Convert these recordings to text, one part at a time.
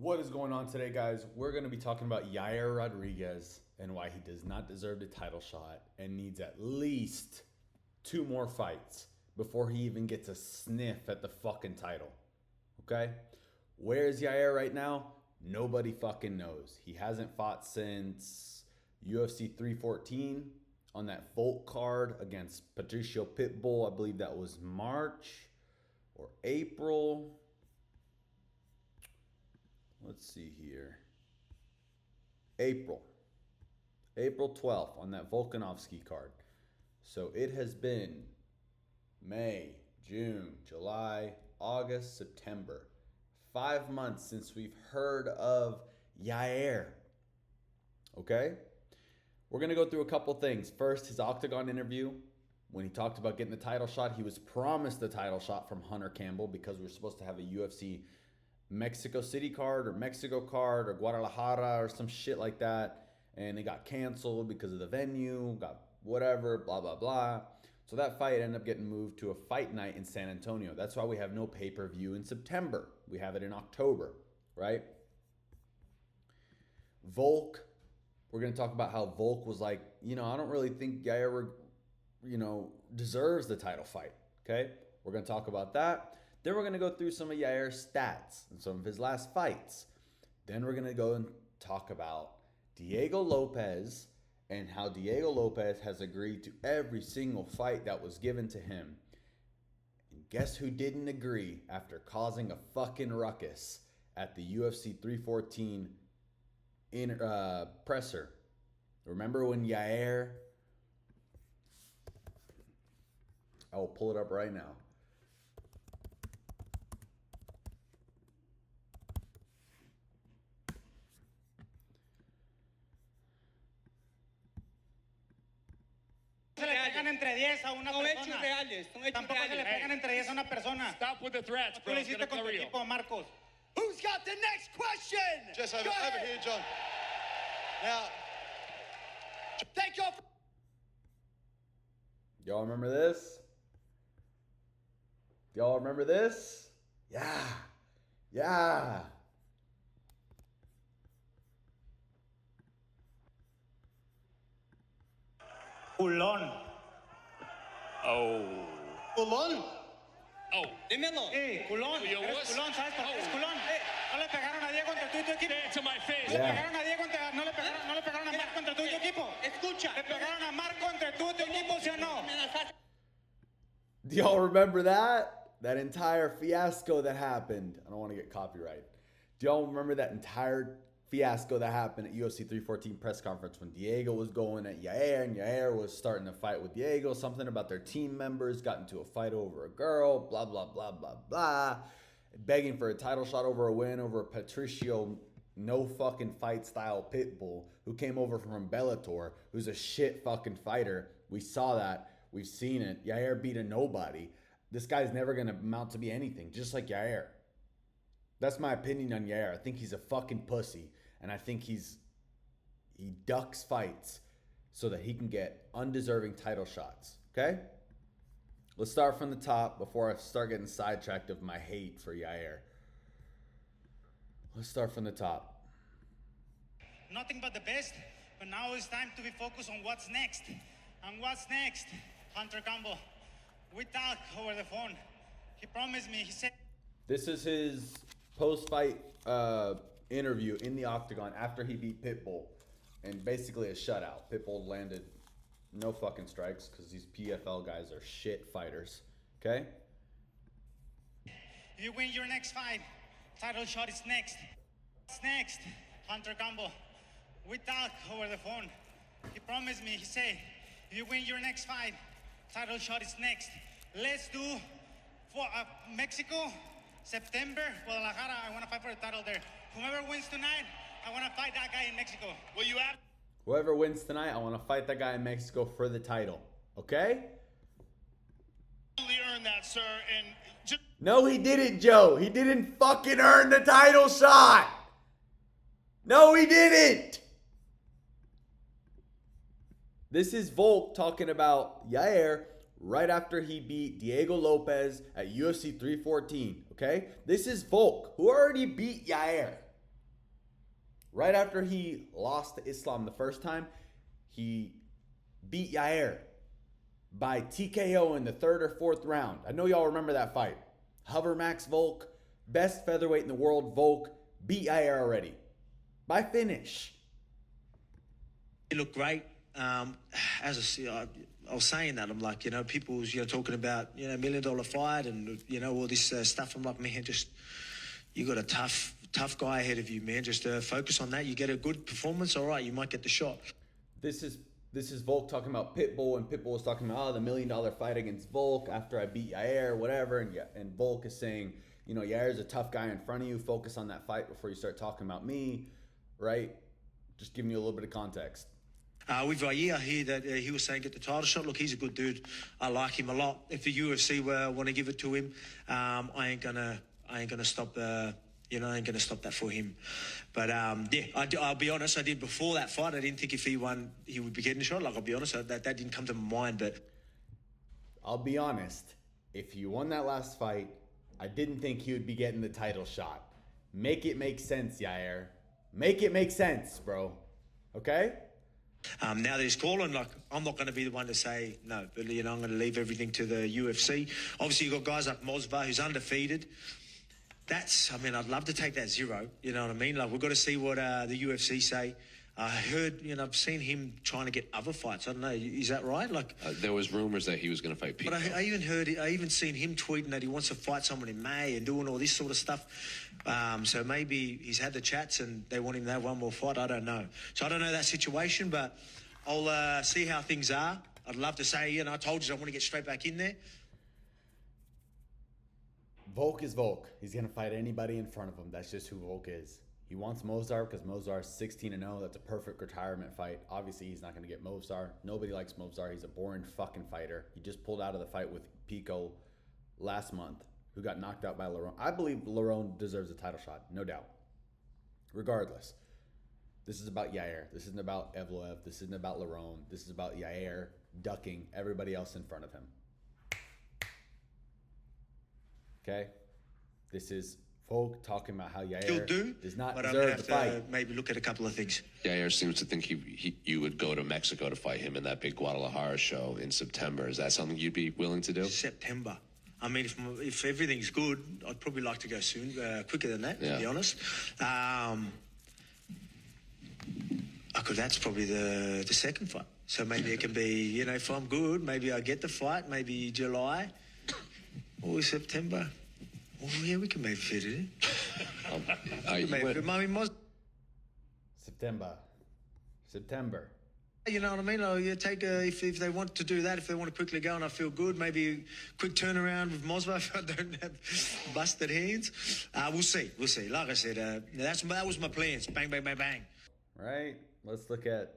What is going on today, guys? We're going to be talking about Yair Rodriguez and why he does not deserve the title shot and needs at least 2 more fights before he even gets a sniff at the fucking title. Okay? Where is Yair right now? Nobody fucking knows. He hasn't fought since UFC 314 on that Volk card against Patricio Pitbull. I believe that was March or April. Let's see here. April 12th on that Volkanovski card. So it has been May, June, July, August, September. 5 months since we've heard of Yair. Okay? We're going to go through a couple things. First, his Octagon interview. When he talked about getting the title shot, he was promised the title shot from Hunter Campbell because we're supposed to have a UFC Mexico City card or Mexico card or Guadalajara or some shit like that. And it got canceled because of the venue, got whatever, blah, blah, blah. So that fight ended up getting moved to a fight night in San Antonio. That's why we have no pay-per-view in September. We have it in October, right? Volk, we're going to talk about how Volk was like, I don't really think Yair, deserves the title fight, okay? We're going to talk about that. Then we're going to go through some of Yair's stats and some of his last fights. Then we're going to go and talk about Diego Lopes and how Diego Lopes has agreed to every single fight that was given to him. And guess who didn't agree after causing a fucking ruckus at the UFC 314 presser? Remember when Yair... I will pull it up right now. Entre 10 a una son persona. Hechos reales, son hechos Tampoco se le reales. pegan entre 10 a una persona. Stop with the threats, Tú bro. lo It's hiciste gonna con tu cover you. equipo, Marcos. Who's got the next question? Just over here, John. Now, Thank y'all. Y'all remember this? Y'all remember this? Yeah. Culón. Oh. Culon. Oh. Dímelo. Culón. Yo, Eres what's- culón, ¿sabes por qué eres Oh. culón? No le pegaron a Diego entre tú y tu equipo. Say it to my face. No le Yeah. pegaron a Diego no le pegaron a Marco entre tú y tu equipo. Escucha. Le pegaron a Marco entre tú y tu equipo, ¿sí o no? Do y'all remember that? That entire fiasco that happened. I don't want to get copyright. Do y'all remember that entire fiasco that happened at UFC 314 press conference when Diego was going at Yair and Yair was starting to fight with Diego? Something about their team members got into a fight over a girl, blah, blah, blah, blah, blah. Begging for a title shot over a win over Patricio no fucking fight style Pitbull who came over from Bellator, who's a shit fucking fighter. We saw that. We've seen it. Yair beat a nobody. This guy's never going to amount to be anything, just like Yair. That's my opinion on Yair. I think he's a fucking pussy. And I think he ducks fights so that he can get undeserving title shots. Okay? Let's start from the top before I start getting sidetracked of my hate for Yair. Let's start from the top. Nothing but the best, but now it's time to be focused on what's next. And what's next? Hunter Campbell. We talked over the phone. He promised me, he said... This is his post-fight interview in the Octagon after he beat Pitbull. And basically a shutout. Pitbull landed no fucking strikes because these PFL guys are shit fighters. Okay? If you win your next fight, title shot is next. What's next? Hunter Campbell. We talked over the phone. He promised me, he said, if you win your next fight, title shot is next. Let's do for Mexico, September, Guadalajara. I want to fight for the title there. Whoever wins tonight, I want to fight that guy in Mexico. Will you have? Whoever wins tonight, I want to fight that guy in Mexico for the title. Okay? Earn that, sir, and just No, he didn't, Joe. He didn't fucking earn the title shot. No, he didn't. This is Volk talking about Yair right after he beat Diego Lopes at UFC 314, okay? This is Volk, who already beat Yair, Right after he lost to Islam the first time, he beat Yair by TKO in the 3rd or 4th round. I know y'all remember that fight. Hover Max Volk, best featherweight in the world, Volk, beat Yair already. By finish. He looked great. I was saying that, I'm like, people's, talking about, $1 million fight and, all this stuff. I'm like, man, just, you got a tough guy ahead of you, man. Just focus on that. You get a good performance, all right, you might get the shot. This is Volk talking about Pitbull, and Pitbull was talking about the $1 million fight against Volk after I beat Yair, whatever. And Volk is saying, Yair's a tough guy in front of you. Focus on that fight before you start talking about me, right? Just giving you a little bit of context. With Yair, I hear that he was saying get the title shot. Look, he's a good dude. I like him a lot. If the UFC want to give it to him, I ain't gonna stop. I ain't gonna stop that for him. But I'll be honest. I did before that fight. I didn't think if he won, he would be getting a shot. Like, I'll be honest, that didn't come to my mind. But I'll be honest. If he won that last fight, I didn't think he would be getting the title shot. Make it make sense, Yair. Make it make sense, bro. Okay? Now that he's calling, like, I'm not going to be the one to say no, but I'm going to leave everything to the UFC. Obviously, you've got guys like Mosva, who's undefeated. I'd love to take that 0. You know what I mean? Like, we've got to see what the UFC say. I heard, I've seen him trying to get other fights. I don't know, is that right? Like, there was rumors that he was going to fight Pico. But I even seen him tweeting that he wants to fight someone in May and doing all this sort of stuff. So maybe he's had the chats and they want him to have one more fight. I don't know. So I don't know that situation, but I'll see how things are. I'd love to say, I told you I want to get straight back in there. Volk is Volk. He's going to fight anybody in front of him. That's just who Volk is. He wants Mozart because Mozart's 16-0. That's a perfect retirement fight. Obviously, he's not going to get Mozart. Nobody likes Mozart. He's a boring fucking fighter. He just pulled out of the fight with Pico last month, who got knocked out by Lerone. I believe Lerone deserves a title shot, no doubt. Regardless, this is about Yair. This isn't about Evloev. This isn't about Lerone. This is about Yair ducking everybody else in front of him. Okay? This is Volk talking about how Yair does not deserve the fight. Maybe look at a couple of things. Yair seems to think you would go to Mexico to fight him in that big Guadalajara show in September. Is that something you'd be willing to do? September. I mean, if everything's good, I'd probably like to go soon, quicker than that, to be honest. That's probably the second fight. So maybe it can be, if I'm good, maybe I get the fight, maybe July or September. Oh, yeah, we can maybe fit it in. September. You know what I mean? You take if they want to do that, if they want to quickly go and I feel good, maybe a quick turnaround with Mosva if I don't have busted hands. We'll see. Like I said, that was my plans. Bang, bang, bang, bang. Right? Let's look at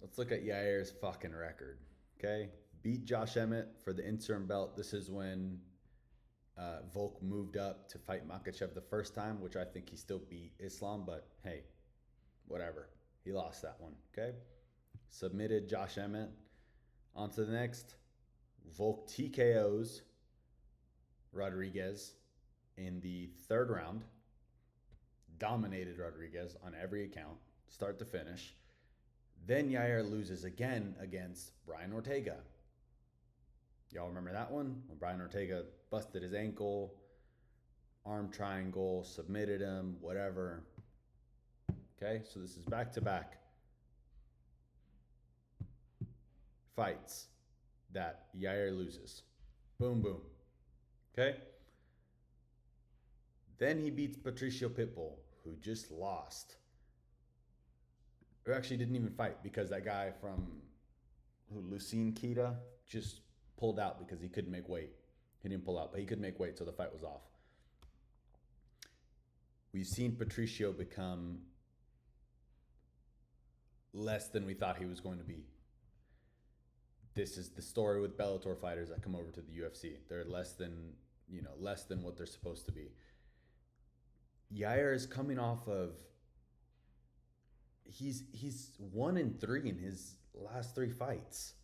Yair's fucking record. Okay? Beat Josh Emmett for the interim belt. This is when Volk moved up to fight Makhachev the first time, which I think he still beat Islam, but hey, whatever. He lost that one, okay? Submitted Josh Emmett. On to the next. Volk TKOs Rodriguez in the 3rd round. Dominated Rodriguez on every account, start to finish. Then Yair loses again against Brian Ortega. Y'all remember that one? When Brian Ortega busted his ankle, arm triangle, submitted him, whatever. Okay, so this is back-to-back fights that Yair loses. Boom, boom. Okay? Then he beats Patricio Pitbull, who just lost. Who actually didn't even fight because that guy from Lucene Kita just pulled out because he couldn't make weight. He didn't pull out, but he could make weight, so the fight was off. We've seen Patricio become less than we thought he was going to be. This is the story with Bellator fighters that come over to the UFC. They're less than what they're supposed to be. Yair is coming off of he's 1-3 in his last 3 fights.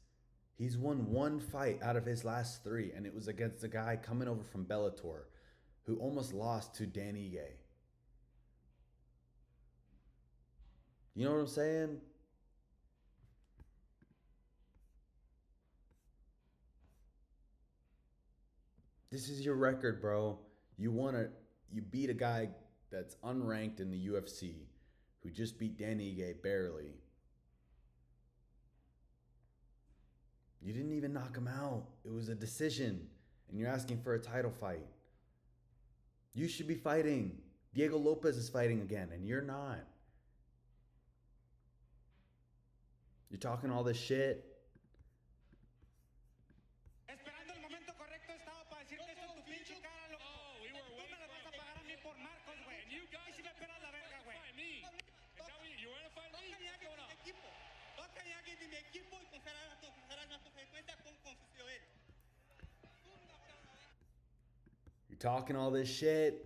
He's won 1 fight out of his last 3, and it was against a guy coming over from Bellator who almost lost to Dan Ige. You know what I'm saying? This is your record, bro. You beat a guy that's unranked in the UFC who just beat Danny Ige barely. You didn't even knock him out. It was a decision, and you're asking for a title fight. You should be fighting. Diego Lopes is fighting again, and you're not. You're talking all this shit. Esperando el momento correcto estaba para decirte esto en tu pinche cara, loco. Oh, we were Tú waiting me lo for vas a it. pagar a mí por Marcos, güey. And you guys, Y si me esperas la verga, güey. fight me. Is that what you want to fight me? What's going on? Va a caer alguien de mi equipo y cogerás las consecuencias con confusión. You're talking all this shit.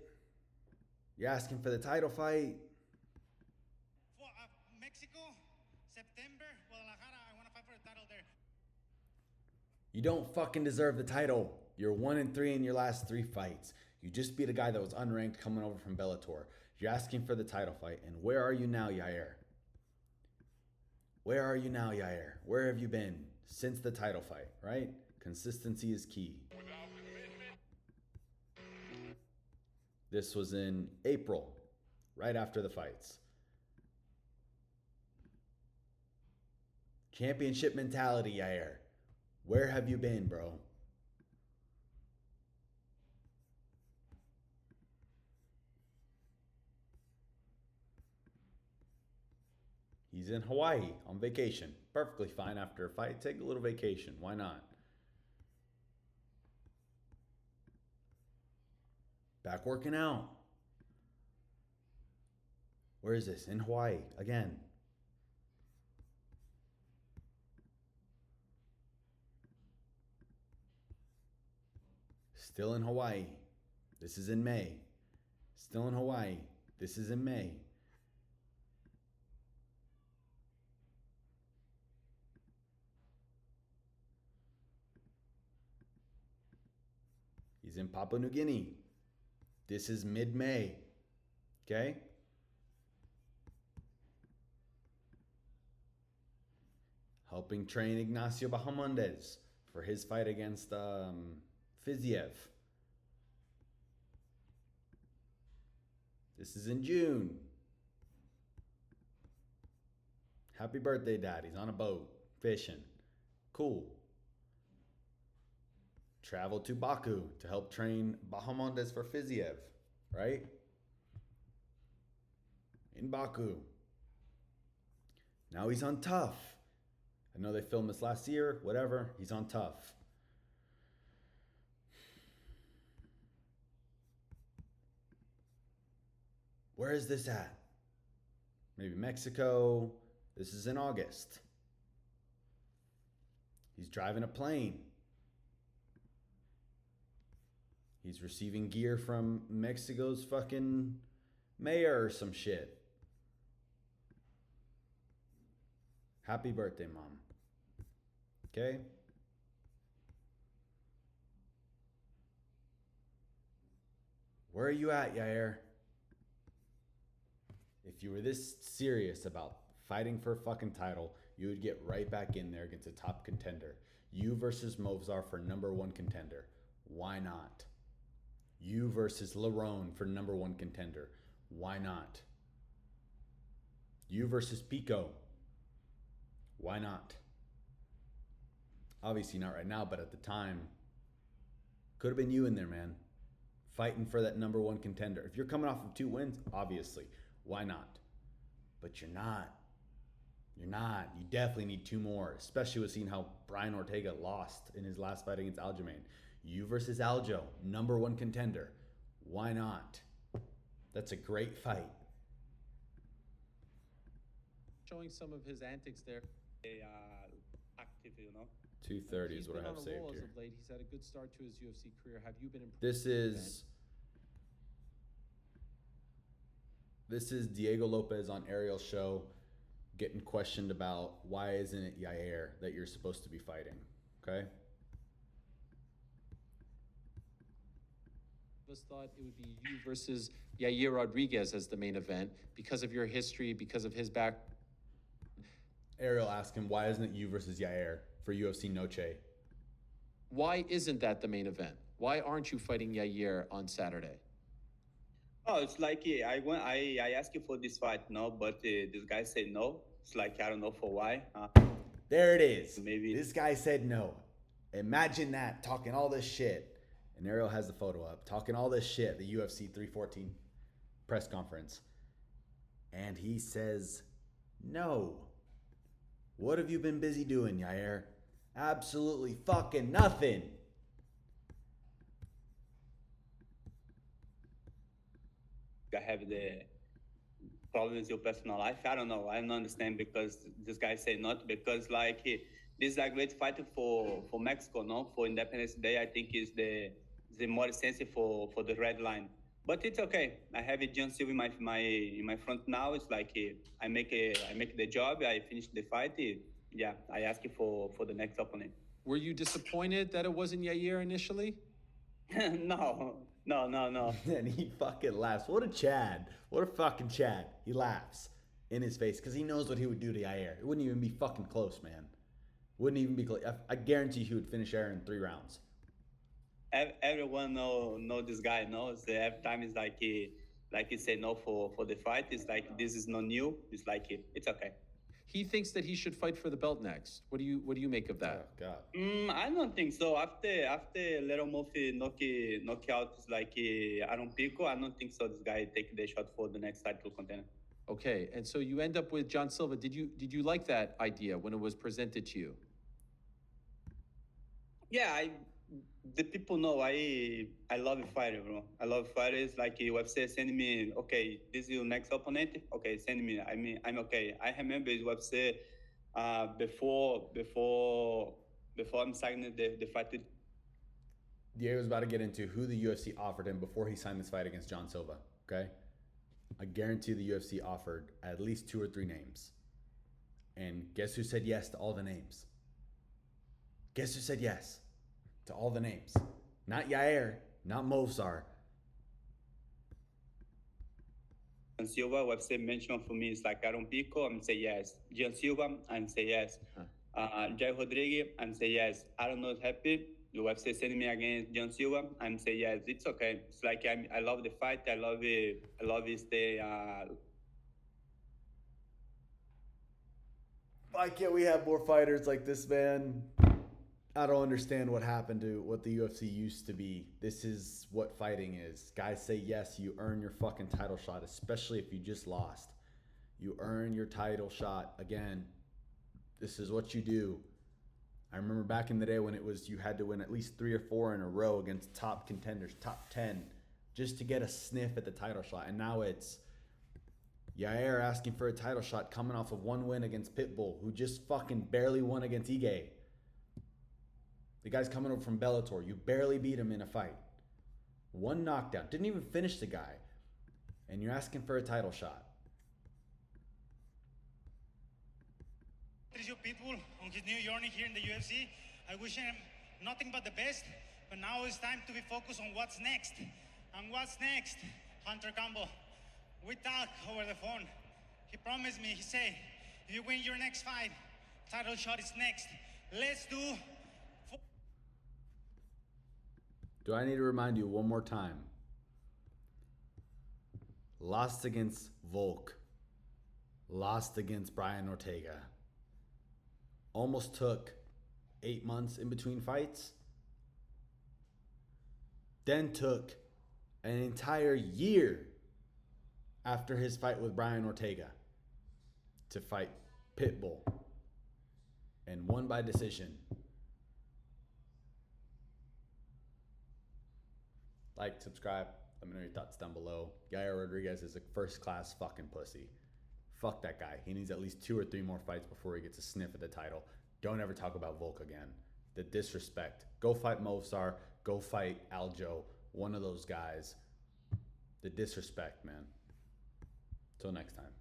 You're asking for the title fight. For, Mexico, September, Guadalajara, I want to fight for the title there. You don't fucking deserve the title. You're 1-3 in your last 3 fights. You just beat a guy that was unranked coming over from Bellator. You're asking for the title fight. And where are you now, Yair? Where are you now, Yair? Where have you been since the title fight, right? Consistency is key. This was in April, right after the fights. Championship mentality, Yair. Where have you been, bro? He's in Hawaii on vacation. Perfectly fine after a fight. Take a little vacation. Why not? Back working out. Where is this? In Hawaii again. Still in Hawaii. This is in May. Still in Hawaii. This is in May. He's in Papua New Guinea. This is mid-May. Okay? Helping train Ignacio Bahamondes for his fight against Fiziev. This is in June. Happy birthday, Dad. He's on a boat, fishing. Cool. Travel to Baku to help train Bahamondes for Fiziev, right? In Baku. Now he's on Tough. I know they filmed this last year, whatever. He's on Tough. Where is this at? Maybe Mexico. This is in August. He's driving a plane. He's receiving gear from Mexico's fucking mayor or some shit. Happy birthday, Mom. Okay? Where are you at, Yair? If you were this serious about fighting for a fucking title, you would get right back in there against a top contender. You versus Movsar for #1 contender. Why not? You versus Lerone for #1 contender. Why not? You versus Pico. Why not? Obviously not right now, but at the time, could have been you in there, man. Fighting for that #1 contender. If you're coming off of 2 wins, obviously, why not? But you're not. You're not. You definitely need 2 more, especially with seeing how Brian Ortega lost in his last fight against Aljamain. You versus Aljo, #1 contender. Why not? That's a great fight. Showing some of his antics there. Active, you know. 230 is He's what I been have on a saved roll as here. of late. He's had a good start to his UFC career. Have you been impressed? This is Diego Lopes on Ariel's show getting questioned about why isn't it Yair that you're supposed to be fighting, okay? Us thought it would be you versus Yair Rodriguez as the main event because of your history, because of his Ariel asked him, why isn't it you versus Yair for UFC Noche? Why isn't that the main event? Why aren't you fighting Yair on Saturday? Oh, it's like I asked you for this fight, no, but this guy said no. It's like I don't know for why. There it is. Maybe. This guy said no. Imagine that, talking all this shit. And Ariel has the photo up, talking all this shit at the UFC 314 press conference. And he says no. What have you been busy doing, Yair? Absolutely fucking nothing. I have the problems in your personal life. I don't know. I don't understand because this guy said not because like this is a great fight for Mexico, no? For Independence Day, I think is the more sensitive for the red line. But it's okay. I have a John Silva in my front now. It's like I make the job. I finish the fight. Yeah, I ask you for the next opponent. Were you disappointed that it wasn't Yair initially? No. And he fucking laughs. What a Chad. What a fucking Chad. He laughs in his face because he knows what he would do to Yair. It wouldn't even be fucking close, man. Wouldn't even be close. I guarantee he would finish Yair in 3 rounds. Everyone know this guy. Knows every time it's like he say no for the fight. It's like this is not new. It's like it's okay. He thinks that he should fight for the belt next. What do you make of that? Oh, God. I don't think so. After Little Murphy knockout is like Aaron Pico, I don't think so. This guy take the shot for the next title contender. Okay, and so you end up with John Silva. Did you like that idea when it was presented to you? Yeah, the people know I love a fighter, bro. I love fighters. Like UFC send me, okay, this is your next opponent. Okay, send me. I mean, I'm okay. I remember UFC before I'm signing the fight with. Yair was about to get into who the UFC offered him before he signed this fight against John Silva. Okay, I guarantee the UFC offered at least 2 or 3 names. And guess who said yes to all the names? Guess who said yes to all the names? Not Yair, not Movsar. John Silva, UFC mentioned for me, it's like Aaron Pico, I'm say yes. John Silva, I'm say yes. Jair Rodriguez, I'm say yes. I don't know, happy. The UFC send me against John Silva, I'm say yes. It's okay. It's like I love the fight. I love it. I love it. Why can't we have more fighters like this, man? I don't understand what happened to what the UFC used to be. This is what fighting is. Guys say yes, you earn your fucking title shot, especially if you just lost. You earn your title shot again. This is what you do. I remember back in the day when it was you had to win at least 3 or 4 in a row against top contenders, top 10, just to get a sniff at the title shot. And now it's Yair asking for a title shot coming off of 1 win against Pitbull, who just fucking barely won against Ige. The guy's coming over from Bellator. You barely beat him in a fight. 1 knockdown. Didn't even finish the guy. And you're asking for a title shot. Pitbull on his new journey here in the UFC. I wish him nothing but the best. But now it's time to be focused on what's next. And what's next, Hunter Campbell? We talked over the phone. He promised me, he said, if you win your next fight, title shot is next. Let's do. Do I need to remind you one more time? Lost against Volk. Lost against Brian Ortega. Almost took 8 months in between fights. Then took an entire year after his fight with Brian Ortega to fight Pitbull. And won by decision. Like, subscribe, let me know your thoughts down below. Yair Rodriguez is a first-class fucking pussy. Fuck that guy. He needs at least 2 or 3 more fights before he gets a sniff at the title. Don't ever talk about Volk again. The disrespect. Go fight Movsar. Go fight Aljo. One of those guys. The disrespect, man. Till next time.